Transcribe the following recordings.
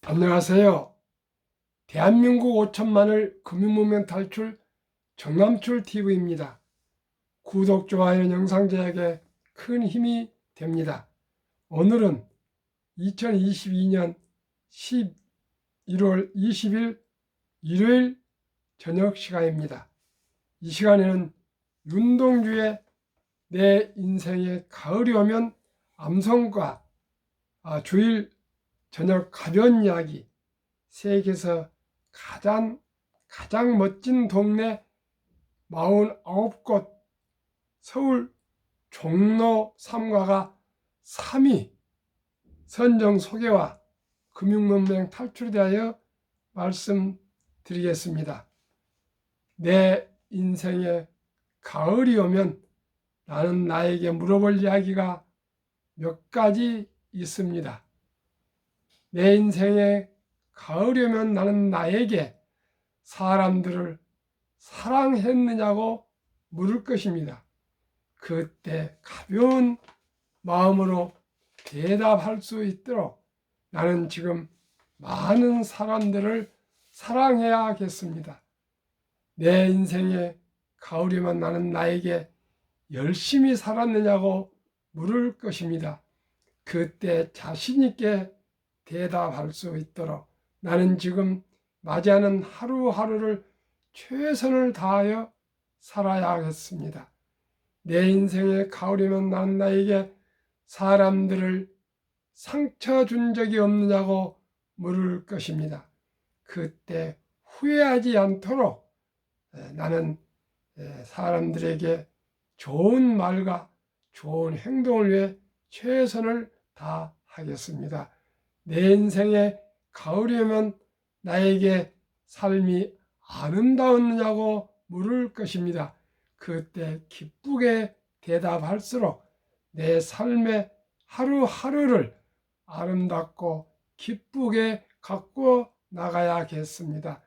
안녕하세요. 대한민국 5천만을 금융문명 탈출 정남출TV입니다. 구독, 좋아요는 영상 제작에 큰 힘이 됩니다. 오늘은 2022년 11월 20일 일요일 저녁 시간입니다. 이 시간에는 윤동주의 내 인생의 가을이 오면 암송과 주일 저녁 가벼운 이야기, 세계에서 가장 멋진 동네 49곳 서울 종로 3가가 3위 선정 소개와 금융문명 탈출에 대하여 말씀드리겠습니다. 내 인생에 가을이 오면 나는 나에게 물어볼 이야기가 몇 가지 있습니다. 내 인생에 가을이 오면 나는 나에게 사람들을 사랑했느냐고 물을 것입니다. 그때 가벼운 마음으로 대답할 수 있도록 나는 지금 많은 사람들을 사랑해야겠습니다. 내 인생에 가을이 오면 나는 나에게 열심히 살았느냐고 물을 것입니다. 그때 자신 있게 대답할 수 있도록 나는 지금 맞이하는 하루하루를 최선을 다하여 살아야겠습니다. 내 인생의 가을이면 나는 나에게 사람들을 상처 준 적이 없느냐고 물을 것입니다. 그때 후회하지 않도록 나는 사람들에게 좋은 말과 좋은 행동을 위해 최선을 다하겠습니다. 내 인생에 가을이 오면 나에게 삶이 아름다웠느냐고 물을 것입니다. 그때 기쁘게 대답할수록 내 삶의 하루하루를 아름답고 기쁘게 갖고 나가야겠습니다.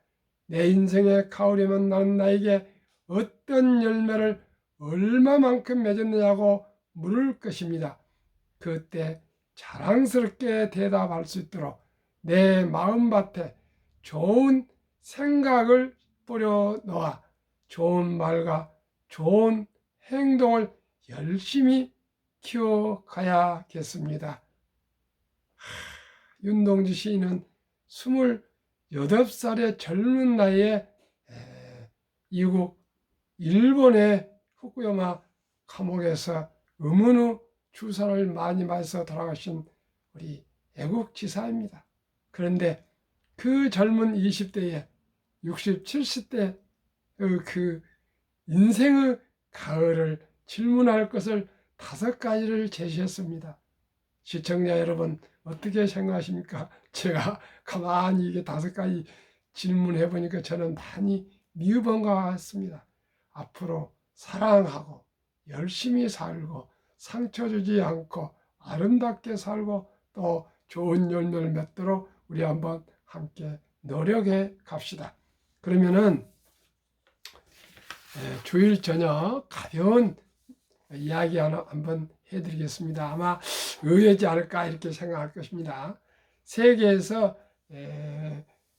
내 인생에 가을이 오면 나는 나에게 어떤 열매를 얼마만큼 맺었느냐고 물을 것입니다. 그때 자랑스럽게 대답할 수 있도록 내 마음밭에 좋은 생각을 뿌려 놓아 좋은 말과 좋은 행동을 열심히 키워가야겠습니다. 윤동주 시인은 28살의 젊은 나이에 이국 일본의 후쿠야마 감옥에서 의문의 주사를 많이 맞아서 돌아가신 우리 애국지사입니다. 그런데 그 젊은 20대에 60, 70대 그 인생의 가을을 질문할 것을 5가지를 제시했습니다. 시청자 여러분 어떻게 생각하십니까? 제가 가만히 이게 5가지 질문해 보니까 저는 많이 미흡한 것 같습니다. 앞으로 사랑하고 열심히 살고 상처 주지 않고 아름답게 살고 또 좋은 열매를 맺도록 우리 한번 함께 노력해 갑시다. 그러면은 주일 저녁 가벼운 이야기 하나 한번 해드리겠습니다. 아마 의외지 않을까 이렇게 생각할 것입니다. 세계에서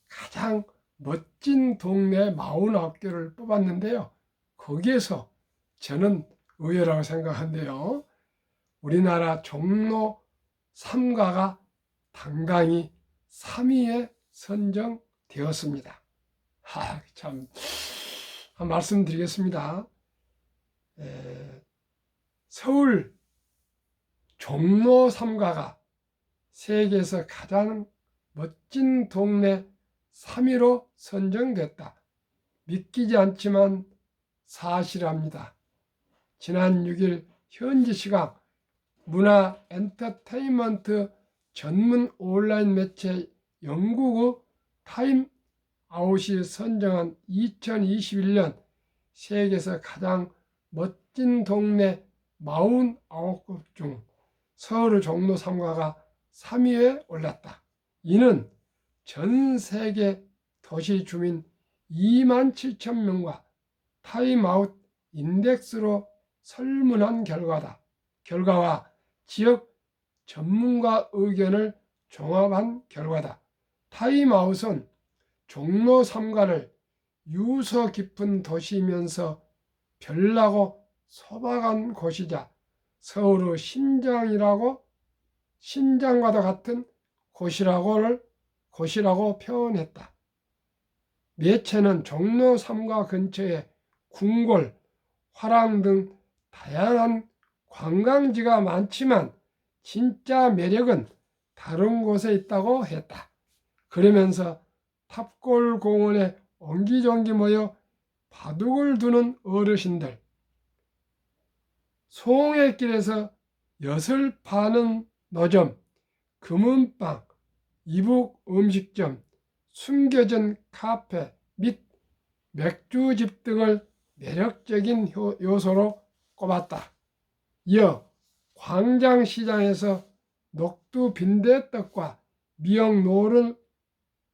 가장 멋진 동네 49개를 뽑았는데요. 거기에서 저는 의외라고 생각하는데요. 우리나라 종로 3가가 당당히 3위에 선정되었습니다. 참 한 말씀 드리겠습니다. 서울 종로 3가가 세계에서 가장 멋진 동네 3위로 선정됐다. 믿기지 않지만 사실합니다. 지난 6일 현지 시각 문화 엔터테인먼트 전문 온라인 매체 영국의 타임 아웃이 선정한 2021년 세계에서 가장 멋진 동네 49곳 중 서울의 종로 3가가 3위에 올랐다. 이는 전 세계 도시 주민 27,000명과 타임아웃 인덱스로 설문한 결과와 지역 전문가 의견을 종합한 결과다. 타임아웃은 종로 3가를 유서 깊은 도시이면서 별나고 소박한 곳이자 서울의 신장과도 같은 곳이라고 표현했다. 매체는 종로 3가 근처에 궁궐, 화랑 등 다양한 관광지가 많지만 진짜 매력은 다른 곳에 있다고 했다. 그러면서 탑골공원에 옹기종기 모여 바둑을 두는 어르신들, 송해길에서 엿을 파는 노점, 금은방, 이북 음식점, 숨겨진 카페 및 맥주집 등을 매력적인 요소로 꼽았다. 이어 광장시장에서 녹두 빈대떡과 미역노를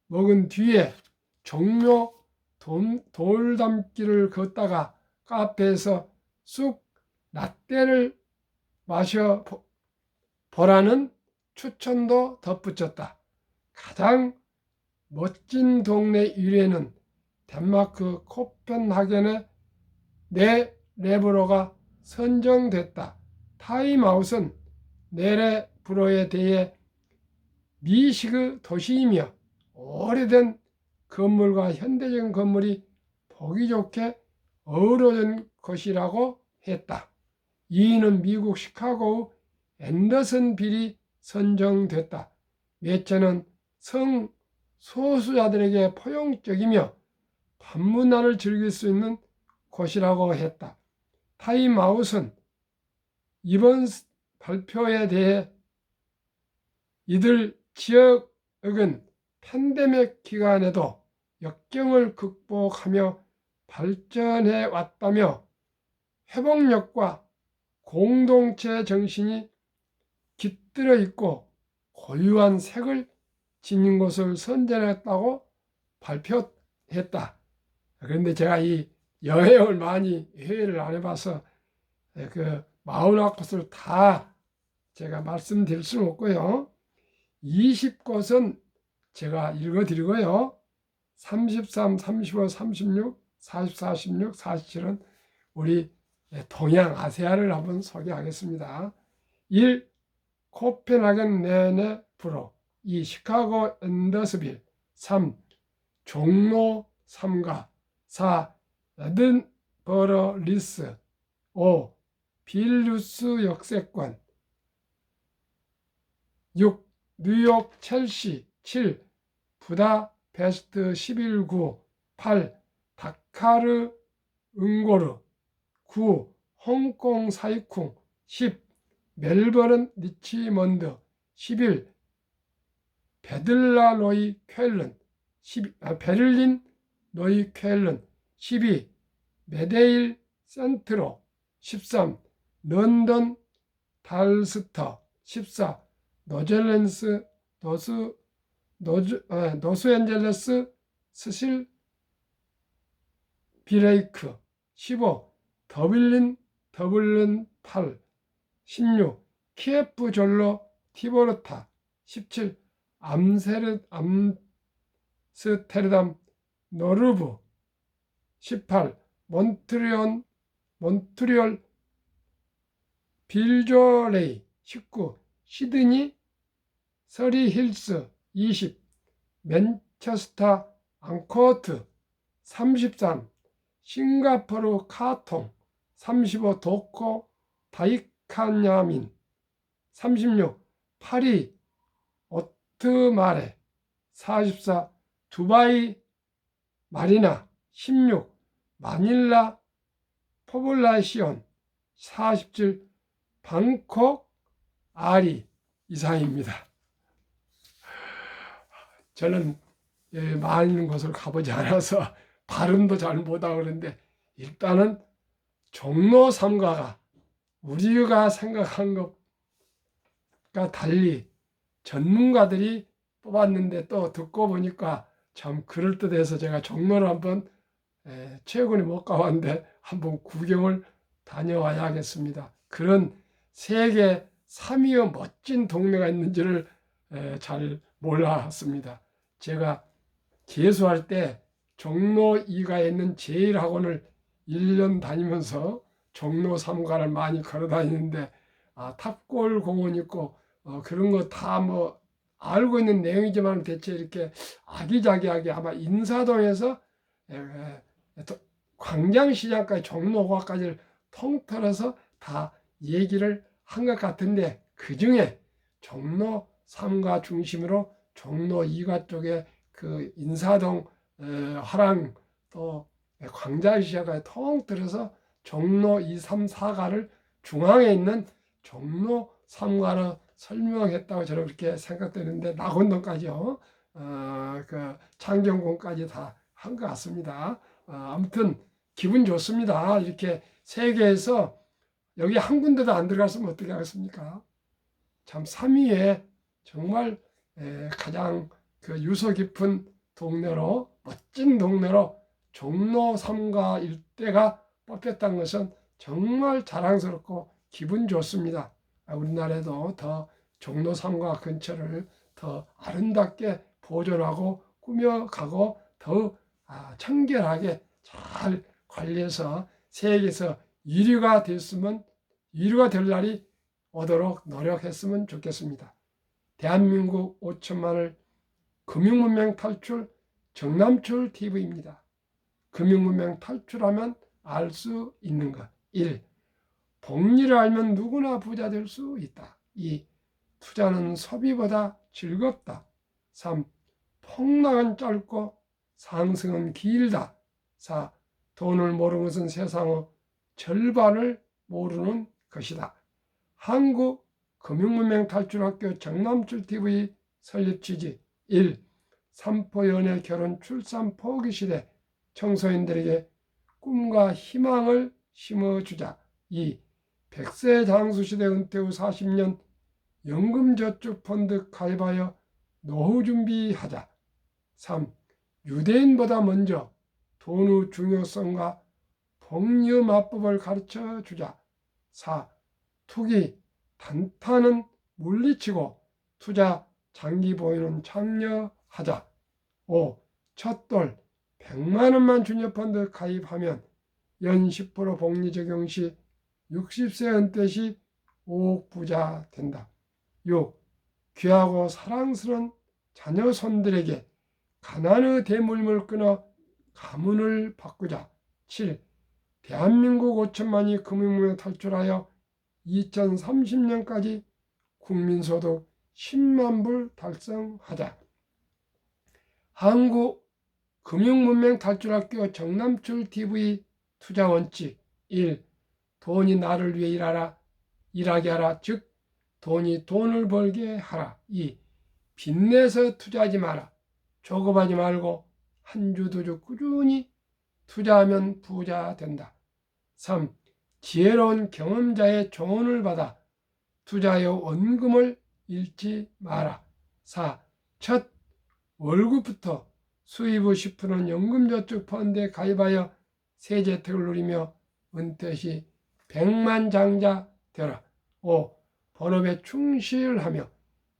먹은 뒤에 종묘 돌담길을 걷다가 카페에서 쑥 라떼를 마셔보라는 추천도 덧붙였다. 가장 멋진 동네 1위에는 덴마크 코펜하겐의 네레브로가 선정됐다. 타임아웃은 네레브로에 대해 미식의 도시이며 오래된 건물과 현대적인 건물이 보기 좋게 어우러진 것이라고 했다. 2위는 미국 시카고의 앤더슨빌이 선정됐다. 매체는 성소수자들에게 포용적이며 밤문화를 즐길 수 있는 곳이라고 했다. 타임아웃은 이번 발표에 대해 이들 지역은 팬데믹 기간에도 역경을 극복하며 발전해 왔다며 회복력과 공동체 정신이 깃들어 있고 고유한 색을 지닌 것을 선전했다고 발표했다. 그런데 제가 이 여행을 많이 해외를 안 해봐서 그 49곳을 다 제가 말씀드릴 수는 없고요. 20곳은 제가 읽어드리고요. 33, 35, 36, 40, 46, 47은 우리 동양 아세아를 한번 소개하겠습니다. 1. 코펜하겐 네레브로 2. 시카고 앤더슨빌 3. 종로 3가 4. 에든버러 리스 5. 빌뉴스 역세권 6. 뉴욕 첼시 7. 부다페스트 11구 8. 다카르 응고르 9. 홍콩 사이쿵 10. 멜버른 리치먼드 11. 베를린 노이 쾰른 12. 메데일 센트로 13. 런던 달스터 14. 노스앤젤레스 스실 비레이크 15. 더블린 8 16. 키예프 졸로 티보르타 17. 암스테르담 노르브 18. 몬트리올 빌조레이 19. 시드니 서리힐스 20. 맨체스터 앙코트 33. 싱가포르 카통 35. 도코 다이카냐민 36. 파리 오트마레 44. 두바이 마리나 16. 마닐라 포블라시온 47. 방콕 아리 이상입니다. 저는 많은 곳을 가보지 않아서 발음도 잘 못하고 그러는데 일단은 종로 3가가 우리가 생각한 것과 달리 전문가들이 뽑았는데 또 듣고 보니까 참 그럴듯해서 제가 종로를 한번 최근에 못 가봤는데 한번 구경을 다녀와야겠습니다. 그런 세계 3위의 멋진 동네가 있는지를 잘 몰랐습니다. 제가 재수할 때 종로 2가에 있는 제1학원을 1년 다니면서 종로 3가를 많이 걸어 다니는데 탑골 공원 있고 그런 거 다 뭐 알고 있는 내용이지만 대체 이렇게 아기자기하게 아마 인사동에서 광장시장까지 종로과까지를 통틀어서 다 얘기를 한 것 같은데, 그 중에 종로 3가 중심으로 종로 2가 쪽에 그 인사동 화랑 또 광장시장까지 통틀어서 종로 2, 3, 4가를 중앙에 있는 종로 3가로 설명했다고 저는 그렇게 생각되는데, 낙원동까지요. 그 창경궁까지 다 한 것 같습니다. 아무튼 기분 좋습니다. 이렇게 세계에서 여기 한 군데도 안 들어갔으면 어떻게 하겠습니까? 참 3위에 정말 가장 그 유서 깊은 동네로, 멋진 동네로 종로 3가 일대가 뽑혔다는 것은 정말 자랑스럽고 기분 좋습니다. 우리나라에도 더 종로 3가 근처를 더 아름답게 보존하고 꾸며가고 더욱 청결하게 잘 관리해서 세계에서 1위가 될 날이 오도록 노력했으면 좋겠습니다. 대한민국 5천만을 금융문명 탈출 정남출 TV입니다. 금융문명 탈출하면 알 수 있는 것. 1. 복리를 알면 누구나 부자 될 수 있다. 2. 투자는 소비보다 즐겁다. 3. 폭락은 짧고 상승은 길다. 4. 돈을 모르는 것은 세상의 절반을 모르는 것이다. 한국 금융문명 탈출학교 정남출TV 설립 취지. 1. 삼포 연애 결혼 출산 포기 시대 청소년들에게 꿈과 희망을 심어주자. 2. 100세 장수시대 은퇴 후 40년 연금저축펀드 가입하여 노후 준비하자. 3. 유대인보다 먼저 돈의 중요성과 복리 마법을 가르쳐 주자. 4. 투기, 단타는 물리치고 투자, 장기 보유는 장려하자. 5. 첫돌 100만 원만 주녀 펀드 가입하면 연 10% 복리 적용 시 60세 은퇴 시 5억 부자 된다. 6. 귀하고 사랑스러운 자녀 손들에게 가난의 대물림을 끊어 가문을 바꾸자. 7. 대한민국 5천만이 금융문명 탈출하여 2030년까지 국민소득 10만 불 달성하자. 한국 금융문명 탈출학교 정남출TV 투자 원칙. 1. 돈이 나를 위해 일하게 하라. 즉 돈이 돈을 벌게 하라. 2. 빚내서 투자하지 마라. 조급하지 말고 한 주 두 주 꾸준히 투자하면 부자 된다. 3. 지혜로운 경험자의 조언을 받아 투자의 원금을 잃지 마라. 4. 첫 월급부터 수입의 10%는 연금저축펀드에 가입하여 세제혜택을 누리며 은퇴 시 백만장자 되라. 5. 본업에 충실하며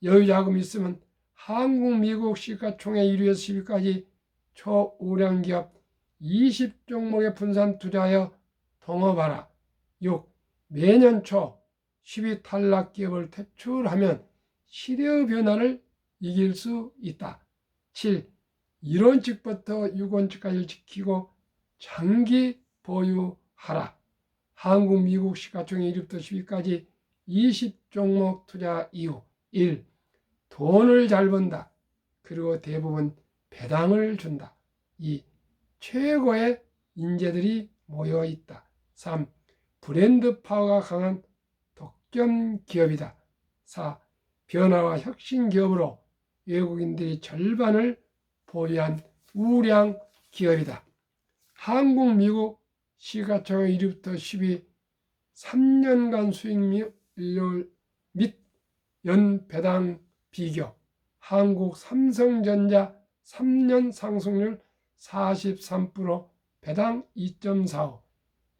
여유자금 있으면 한국, 미국 시가총액 1위에서 10위까지 초우량기업 20종목에 분산 투자하여 동업하라. 6. 매년 초 10위 탈락 기업을 퇴출하면 시대의 변화를 이길 수 있다. 7. 1원칙부터 6원칙까지 지키고 장기 보유하라. 한국, 미국 시가총액 1위부터 10위까지 20종목 투자 이유. 1. 돈을 잘 번다. 그리고 대부분 배당을 준다. 2. 최고의 인재들이 모여 있다. 3. 브랜드 파워가 강한 독점 기업이다. 4. 변화와 혁신 기업으로 외국인들이 절반을 보유한 우량 기업이다. 한국, 미국 시가총액 1위부터 10위 3년간 수익률 및 연배당 비교. 한국 삼성전자 3년 상승률 43%, 배당 2.45.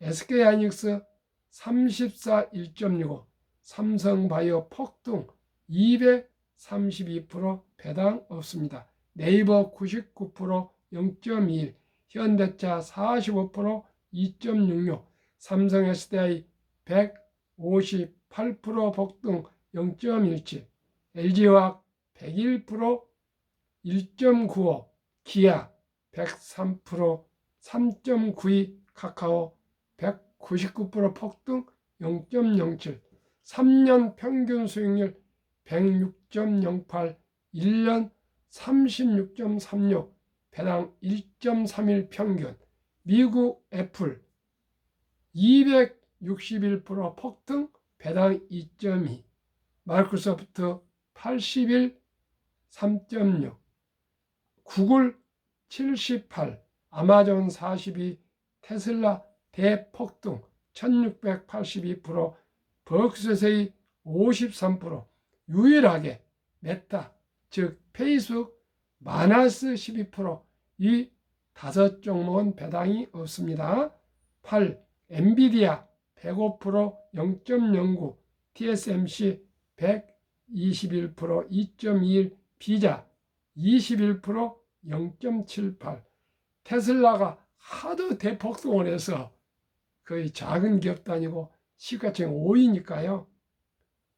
SK하이닉스 34 1.65. 삼성바이오 폭등 232%, 배당 없습니다. 네이버 99% 0.21, 현대차 45% 2.66, 삼성 SDI 158% 폭등 0.17, LG화학 101% 1.95, 기아 103% 3.92, 카카오 199% 폭등 0.07, 3년 평균 수익률 106.08, 1년 36.36, 배당 1.31 평균. 미국 애플 261% 폭등, 배당 2.2, 마이크로소프트 81, 3.6, 구글 78, 아마존 42, 테슬라 대폭등 1682%, 버크셔세이 53%, 유일하게 메타 즉 페이스북 마이너스 12%, 이 5종목은 배당이 없습니다. 8. 엔비디아 105% 0.09, TSMC 121% 2.21, 비자 21% 0.78. 테슬라가 하도 대폭등을 해서 거의 작은 기업도 아니고 시가총액 5위니까요.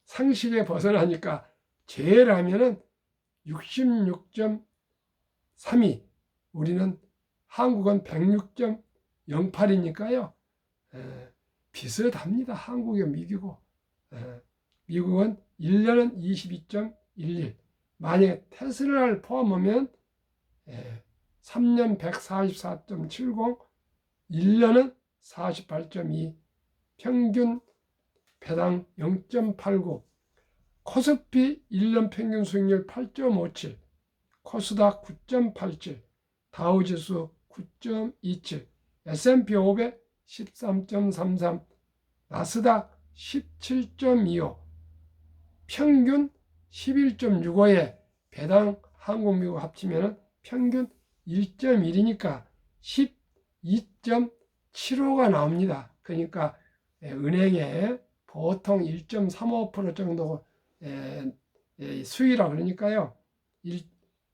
상식에 벗어나니까 제일하면은 66.32, 우리는 한국은 106.08이니까요. 비슷합니다. 한국이 미국이고. 미국은 1년은 22.11, 만약에 테슬라를 포함하면 3년 144.70, 1년은 48.2, 평균 배당 0.89, 코스피 1년 평균 수익률 8.57, 코스닥 9.87, 다우지수 9.27, S&P 500 13.33, 나스닥 17.25, 평균 11.65에 배당 한국 미국 합치면 평균 1.1이니까 12.75가 나옵니다. 그러니까 은행에 보통 1.35% 정도 수익이라 그러니까요.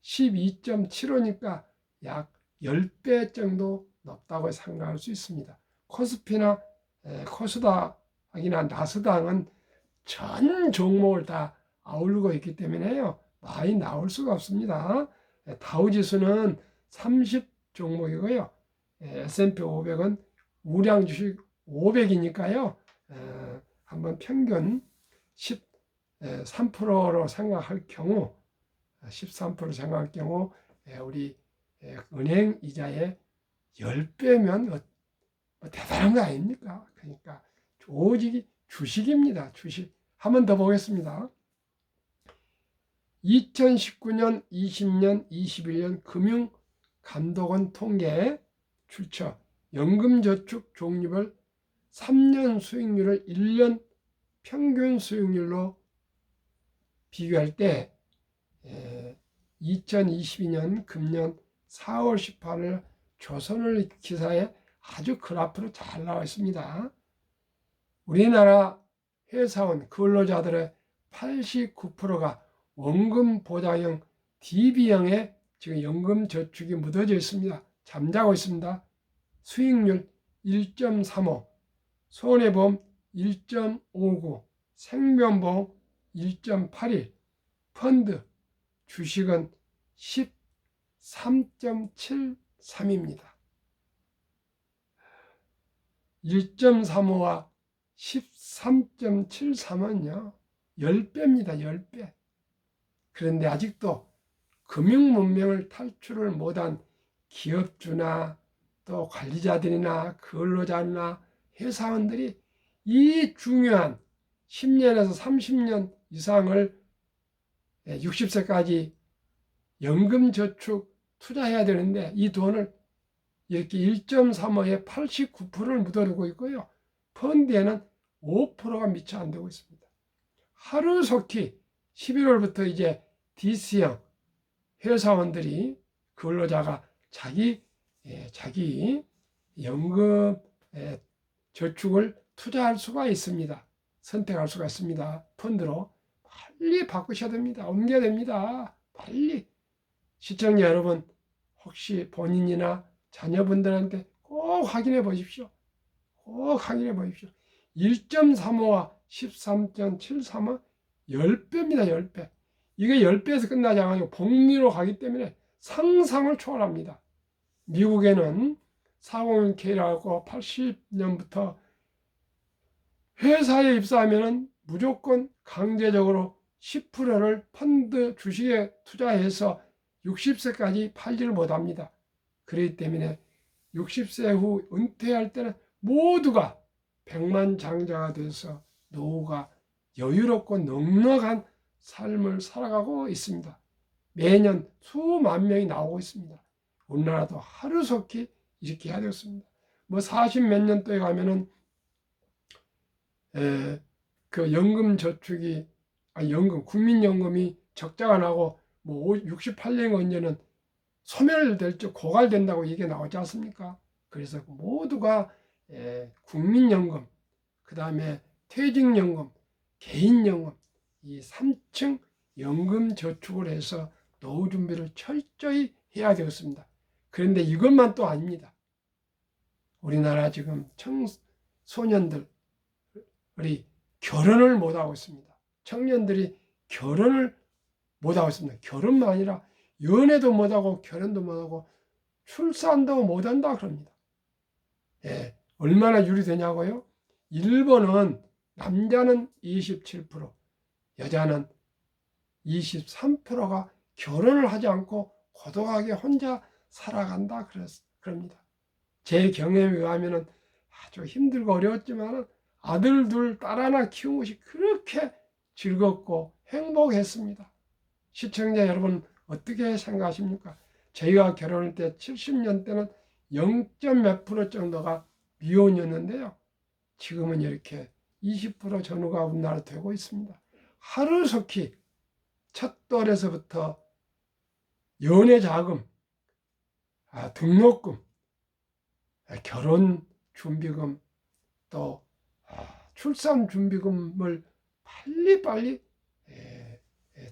12.75니까 약 10배 정도 높다고 생각할 수 있습니다. 코스피나 코스닥이나 나스닥은 전 종목을 다 아우르고 있기 때문에요. 많이 나올 수가 없습니다. 다우지수는 30 종목이고요. S&P 500은 우량 주식 500이니까요. 한번 평균 13%로 생각할 경우, 13% 생각할 경우 우리 은행 이자의 10배면 대단한 거 아닙니까? 그러니까 오직 주식입니다. 주식. 한 번 더 보겠습니다. 2019년, 20년, 21년 금융감독원 통계 출처 연금저축 종류별 3년 수익률을 1년 평균 수익률로 비교할 때 2022년 금년 4월 18일 조선을 기사에 아주 그래프로 잘 나와 있습니다. 우리나라 회사원 근로자들의 89%가 원금 보장형 DB형의 지금 연금 저축이 묻어져 있습니다. 잠자고 있습니다. 수익률 1.35, 손해보험 1.59, 생명보험 1.81, 펀드, 주식은 13.73입니다. 1.35와 13.73은요, 10배입니다. 10배. 그런데 아직도 금융문명을 탈출을 못한 기업주나 또 관리자들이나 근로자나 회사원들이 이 중요한 10년에서 30년 이상을 60세까지 연금저축 투자해야 되는데 이 돈을 이렇게 1.35에 89%를 묻어두고 있고요. 펀드에는 5%가 미처 안 되고 있습니다. 하루속히 11월부터 이제 DC형 회사원들이 근로자가 자기 연금 저축을 투자할 수가 있습니다. 선택할 수가 있습니다. 펀드로 빨리 바꾸셔야 됩니다. 옮겨야 됩니다. 빨리. 시청자 여러분, 혹시 본인이나 자녀분들한테 꼭 확인해 보십시오. 꼭 확인해 보십시오. 1.35와 13.73은 10배입니다. 10배. 이게 10배에서 끝나지 않고 복리로 가기 때문에 상상을 초월합니다. 미국에는 401k라고 80년부터 회사에 입사하면 무조건 강제적으로 10%를 펀드 주식에 투자해서 60세까지 팔지를 못합니다. 그렇기 때문에 60세 후 은퇴할 때는 모두가 백만장자가 돼서 노후가 여유롭고 넉넉한 삶을 살아가고 있습니다. 매년 수만 명이 나오고 있습니다. 우리나라도 하루속히 이렇게 해야 되겠습니다. 뭐 40 몇 년도에 가면은 그 연금 저축이 국민연금이 적자가 나고 뭐 68년 언제는 소멸될 적 고갈된다고 이게 나오지 않습니까? 그래서 모두가 국민연금, 그 다음에 퇴직연금, 개인연금 이 3층 연금 저축을 해서 노후 준비를 철저히 해야 되겠습니다. 그런데 이것만 또 아닙니다. 우리나라 지금 청소년들이 결혼을 못하고 있습니다. 청년들이 결혼을 못하고 있습니다. 결혼만 아니라 연애도 못하고 결혼도 못하고 출산도 못한다 그럽니다. 얼마나 유리되냐고요? 일본은 남자는 27%, 여자는 23%가 결혼을 하지 않고 고독하게 혼자 살아간다 그럽니다. 제 경험에 의하면 아주 힘들고 어려웠지만 아들 둘, 딸 하나 키운 것이 그렇게 즐겁고 행복했습니다. 시청자 여러분 어떻게 생각하십니까? 저희가 결혼할 때 70년 때는 0.몇 % 정도가 미혼이었는데요. 지금은 이렇게 20% 전후가 우리나라 되고 있습니다. 하루속히 첫돌에서부터 연애자금, 등록금, 결혼준비금, 또 출산준비금을 빨리빨리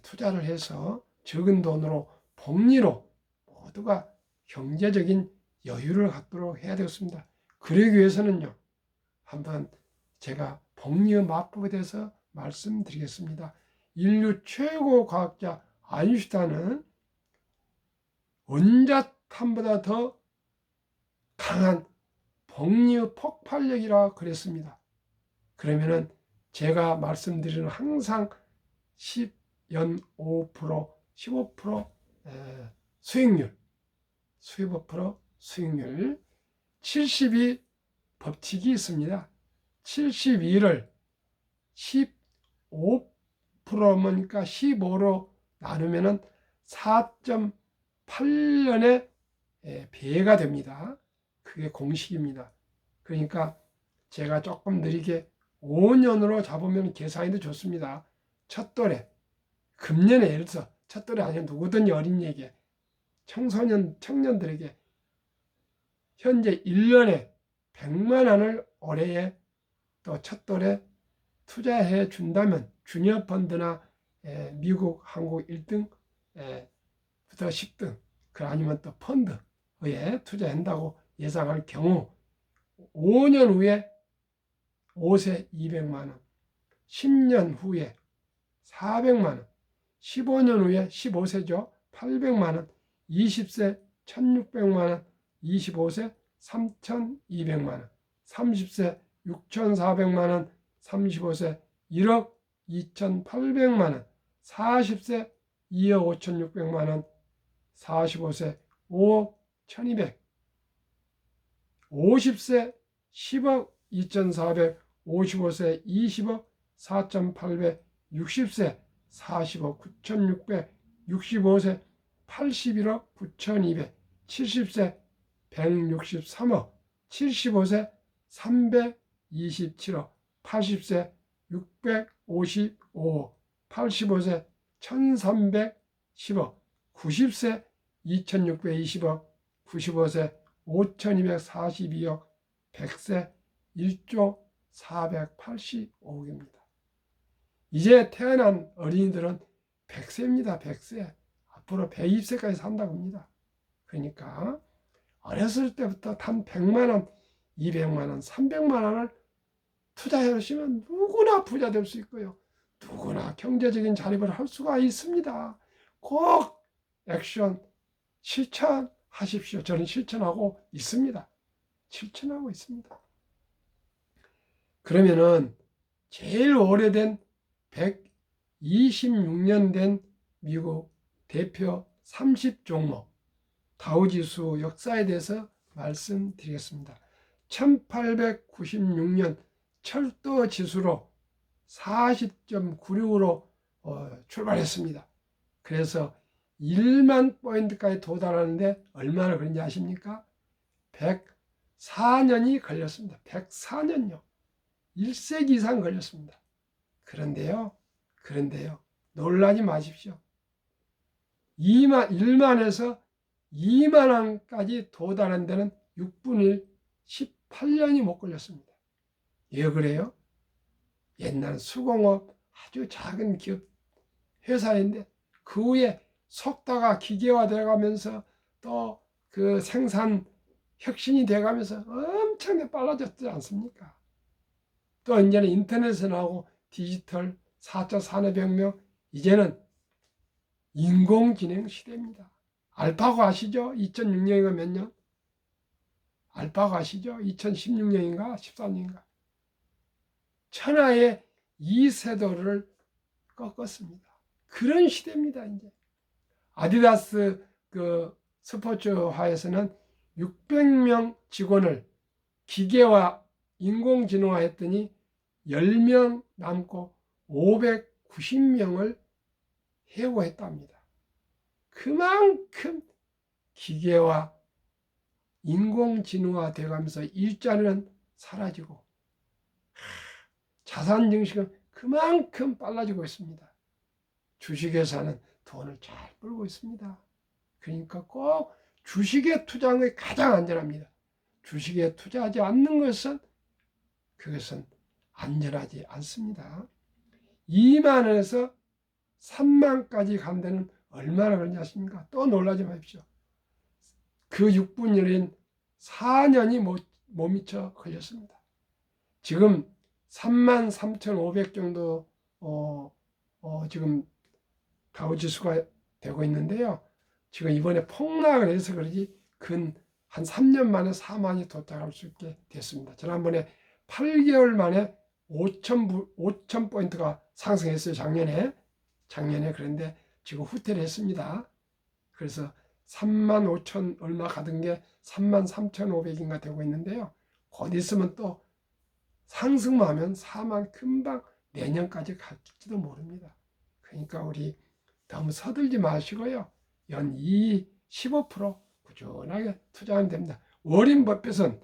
투자를 해서 적은 돈으로 복리로 모두가 경제적인 여유를 갖도록 해야 되겠습니다. 그러기 위해서는요, 한번 제가 복리의 마법에 대해서 말씀드리겠습니다. 인류 최고 과학자 아인슈타인은 원자탄보다 더 강한 복리의 폭발력이라 그랬습니다. 그러면은 제가 말씀드리는 항상 10연 5%, 15% 수익률, 15% 수익률, 72 법칙이 있습니다. 72를 15%니까 15로 나누면은 4.8년의 배가 됩니다. 그게 공식입니다. 그러니까 제가 조금 느리게 5년으로 잡으면 계산이 더 좋습니다. 첫돌에, 금년에 예를 들어서 첫돌이 아니라 누구든지 어린이에게, 청년들에게 현재 1년에 100만 원을 올해에 또 첫돌에 투자해 준다면 주니어 펀드나 미국, 한국 1등부터 10등, 그 아니면 또 펀드에 투자한다고 예상할 경우 5년 후에 5세 200만 원, 10년 후에 400만 원, 15년 후에 15세죠. 800만 원, 20세 1600만 원, 25세 3200만 원, 30세 6400만 원, 35세 1억 2800만 원, 40세 2억 5600만 원, 45세 5억 1200, 50세 10억 2400, 55세 20억 4800, 60세 40억 9600, 65세 81억 9200, 70세 163억, 75세 327억, 80세 655억, 85세 1310억, 90세 2620억, 95세 5242억, 100세 1조 485억입니다. 이제 태어난 어린이들은 100세입니다. 100세. 앞으로 120세까지 산다고 합니다. 그러니까 어렸을 때부터 단 100만 원, 200만 원, 300만 원을 투자해 놓으시면 누구나 부자 될 수 있고요. 누구나 경제적인 자립을 할 수가 있습니다. 꼭 액션 실천하십시오. 저는 실천하고 있습니다. 실천하고 있습니다. 그러면은 제일 오래된 126년 된 미국 대표 30종목 다우지수 역사에 대해서 말씀드리겠습니다. 1896년 철도 지수로 40.96으로 출발했습니다. 그래서 1만 포인트까지 도달하는데 얼마나 걸린지 아십니까? 104년이 걸렸습니다. 104년요. 1세기 이상 걸렸습니다. 그런데요, 놀라지 마십시오. 1만에서 2만원까지 도달한 데는 6분의 1, 18년이 못 걸렸습니다. 왜 그래요? 옛날 수공업 아주 작은 기업 회사인데 그 후에 속도가 기계화되어 가면서 또 그 생산 혁신이 되어 가면서 엄청나게 빨라졌지 않습니까? 또 이제는 인터넷에 나오고 디지털 4차 산업혁명, 이제는 인공지능 시대입니다. 알파고 아시죠? 2006년인가 몇 년? 알파고 아시죠? 2016년인가 14년인가? 천하의 이세돌을 꺾었습니다. 그런 시대입니다. 이제 아디다스 그 스포츠화에서는 600명 직원을 기계화 인공지능화 했더니 10명 남고 590명을 해고했답니다. 그만큼 기계화 인공지능화 되어가면서 일자리는 사라지고 자산 증식은 그만큼 빨라지고 있습니다. 주식회사는 돈을 잘 벌고 있습니다. 그러니까 꼭 주식에 투자하는 게 가장 안전합니다. 주식에 투자하지 않는 것은 그것은 안전하지 않습니다. 2만원에서 3만까지 간 데는 얼마나 걸리냐 하십니까? 또 놀라지 마십시오. 그 6분율인 4년이 못 미쳐 걸렸습니다. 지금 33,500 정도 지금 다우지수가 되고 있는데요. 지금 이번에 폭락을 해서 그러지 한 3년 만에 4만이 도착할 수 있게 됐습니다. 지난번에 8개월 만에 5천 포인트가 상승했어요. 작년에. 그런데 지금 후퇴를 했습니다. 그래서 3만 5천 얼마 가던 게 3만 3,500인가 되고 있는데요. 곧 있으면 또 상승만 하면 4만 금방 내년까지 갈지도 모릅니다. 그러니까 우리 너무 서둘지 마시고요. 연 15% 꾸준하게 투자하면 됩니다. 워린 버핏은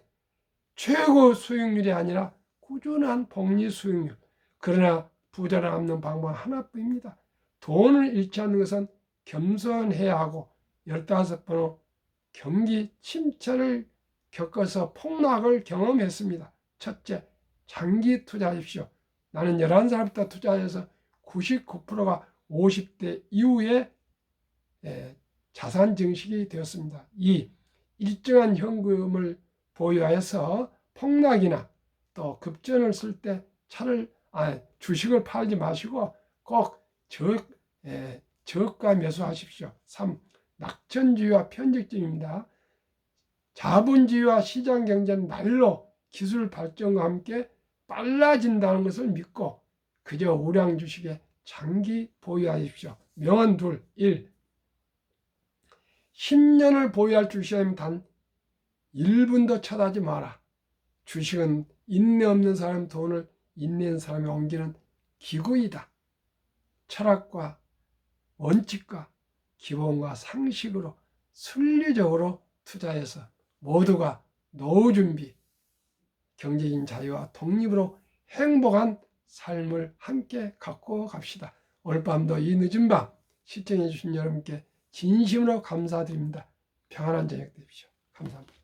최고 수익률이 아니라 꾸준한 복리 수익률. 그러나 부자를 남는 방법은 하나뿐입니다. 돈을 잃지 않는 것은 겸손해야 하고 15번 경기 침체를 겪어서 폭락을 경험했습니다. 첫째, 장기 투자하십시오. 나는 11살부터 투자해서 99%가 50대 이후에 자산 증식이 되었습니다. 2. 일정한 현금을 보유하여서 폭락이나 또 급전을 쓸 때 주식을 팔지 마시고 꼭 저가 매수하십시오. 3. 낙천주의와 편집주의입니다. 자본주의와 시장 경제는 날로 기술 발전과 함께 빨라진다는 것을 믿고 그저 우량 주식에 장기 보유하십시오. 명언 2. 1. 10년을 보유할 주식이라면 단 1분도 쳐다지 마라. 주식은 인내 없는 사람 돈을 인내 있는 사람이 옮기는 기구이다. 철학과 원칙과 기본과 상식으로 순리적으로 투자해서 모두가 노후 준비, 경제적인 자유와 독립으로 행복한 삶을 함께 갖고 갑시다. 오늘 밤도 이 늦은 밤 시청해 주신 여러분께 진심으로 감사드립니다. 평안한 저녁 되십시오. 감사합니다.